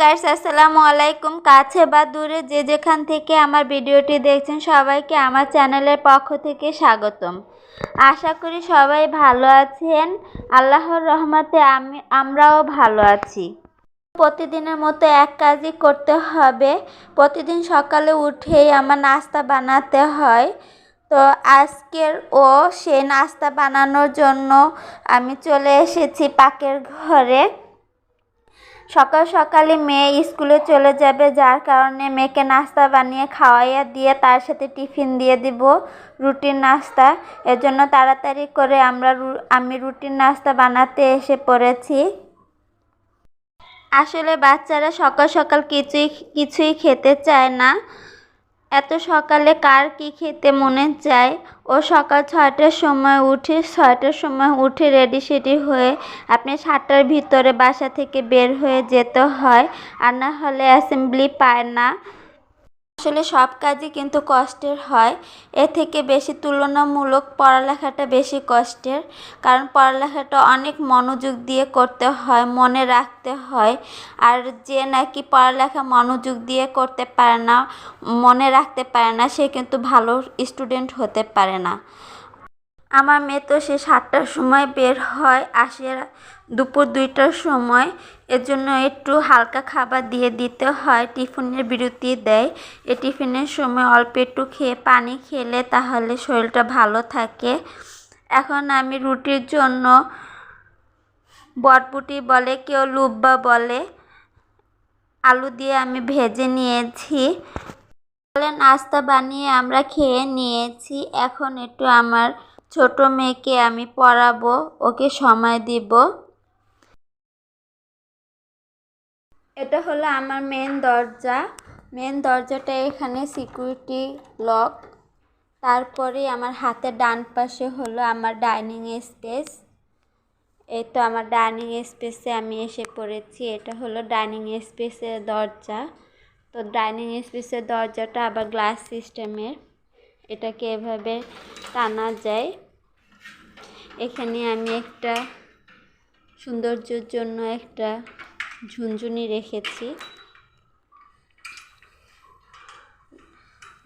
Guys, আসসালামু আলাইকুম। কাছে বা দূরে যে যেখান থেকে আমার ভিডিওটি দেখছেন সবাইকে আমার চ্যানেলের পক্ষ থেকে স্বাগতম। আশা করি সবাই ভালো আছেন। আল্লাহর রহমতে আমরাও ভালো আছি। প্রতিদিনের মতো এক কাজই করতে হবে। প্রতিদিন সকালে উঠেই আমার নাস্তা বানাতে হয়। তো সেই নাস্তা বানানোর জন্য আমি চলে এসেছি পাকের ঘরে। সকাল সকালে মেয়ে স্কুলে চলে যাবে, যার কারণে মেয়েকে নাস্তা বানিয়ে খাওয়াইয়া দিয়ে তার সাথে টিফিন দিয়ে দিব, রুটির নাস্তা। এর জন্য তাড়াতাড়ি করে আমি রুটির নাস্তা বানাতে এসে পড়েছি। আসলে বাচ্চারা সকাল সকাল কিছুই খেতে চায় না। এত সকালে কার কি খেতে মনে চায়? ও সকাল 6টার সময় উঠে রেডি সেডি হয়ে আপনি 7টার ভিতরে বাসা থেকে বের হয়ে যেতে হয়, আর না হলে অ্যাসেম্বলি পায় না। আসলে সব কাজই কিন্তু কষ্টের হয়। থেকে বেশি তুলনামূলক পড়ালেখাটা বেশি কষ্টের, কারণ পড়ালেখাটা অনেক মনোযোগ দিয়ে করতে হয়, মনে রাখতে হয়। আর যে নাকি পড়ালেখা মনোযোগ দিয়ে করতে পারে না, মনে রাখতে পারে না, সে কিন্তু ভালো স্টুডেন্ট হতে পারে না। আমার মেয়ে তো সে 7টার সময় বের হয়, আসে দুপুর 2টার সময়। এর জন্য একটু হালকা খাবার দিয়ে দিতে হয়, টিফিনের বিরতি দেয়। এই টিফিনের সময় অল্প একটু খেয়ে পানি খেলে তাহলে শরীরটা ভালো থাকে। এখন আমি রুটির জন্য বটবুটি বলে, কেউ লুব্বা বলে, আলু দিয়ে আমি ভেজে নিয়েছি। নাস্তা বানিয়ে আমরা খেয়ে নিয়েছি। এখন একটু আমার ছোট মেয়েকে আমি পড়াবো, ওকে সময় দিব। এটা হলো আমার মেন দরজাটা এখানে সিকিউরিটি লক। তারপরে আমার হাতের ডান পাশে হলো আমার ডাইনিং স্পেস। এই তো আমার ডাইনিং স্পেসে আমি এসে পড়েছি। এটা হলো ডাইনিং স্পেসের দরজা। তো ডাইনিং স্পেসের দরজাটা আবার গ্লাস সিস্টেমের, এটাকে এভাবে টানা যায়। এখানে আমি একটা সৌন্দর্যের জন্য একটা ঝুনঝুনি রেখেছি।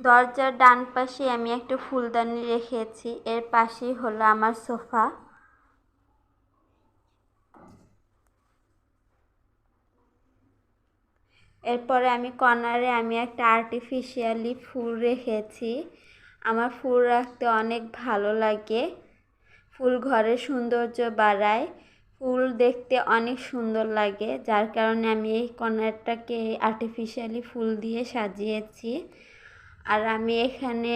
দরজার ডান পাশে আমি একটা ফুলদানি রেখেছি, এর পাশেই হলো আমার সোফা। এরপরে আমি কর্নারে একটা আর্টিফিশিয়ালি ফুল রেখেছি। আমার ফুল রাখতে অনেক ভালো লাগে। ফুল ঘরের সৌন্দর্য বাড়ায়, ফুল দেখতে অনেক সুন্দর লাগে, যার কারণে আমি এই কর্নারটাকে আর্টিফিশিয়ালি ফুল দিয়ে সাজিয়েছি। আর আমি এখানে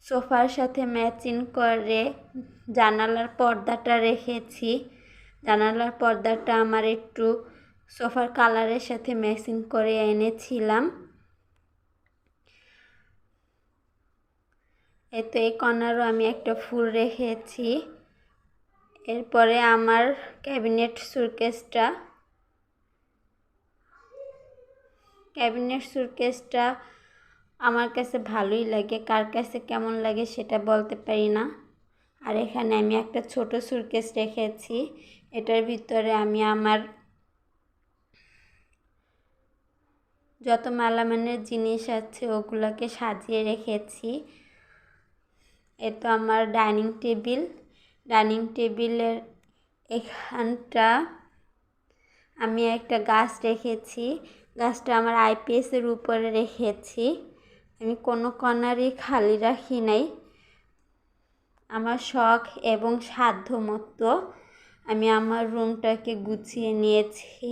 সোফার সাথে ম্যাচিং করে জানালার পর্দাটা রেখেছি। জানালার পর্দাটা আমার একটু সোফার কালারের সাথে ম্যাচিং করে এনেছিলাম। তো এই কর্নারও আমি একটা ফুল রেখেছি। এরপরে আমার ক্যাবিনেট সুটকেসটা আমার কাছে ভালোই লাগে, কার কাছে কেমন লাগে সেটা বলতে পারি না। আর এখানে আমি একটা ছোট সুটকেস রেখেছি, এটার ভিতরে আমি আমার যত মেলামানের জিনিস আছে ওগুলোকে সাজিয়ে রেখেছি। তো আমার ডাইনিং টেবিলের এখানটা আমি একটা গাছ রেখেছি। গাছটা আমার আইপিএসের উপরে রেখেছি। আমি কোনো কর্নারই খালি রাখি নাই। আমার শখ এবং সাধ্য মতো আমি আমার রুমটাকে গুছিয়ে নিয়েছি।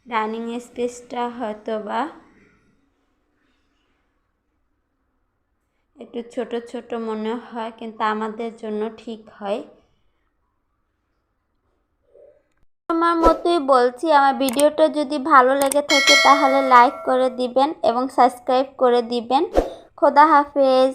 ডাইনিং স্পেসটা হয়তো বা একটু ছোট ছোট মনে হয়, কিন্তু আমাদের জন্য ঠিক হয়। আমার মতোই বলছি, আমার ভিডিওটা যদি ভালো লেগে থাকে তাহলে লাইক করে দিবেন এবং সাবস্ক্রাইব করে দিবেন। খোদা হাফেজ।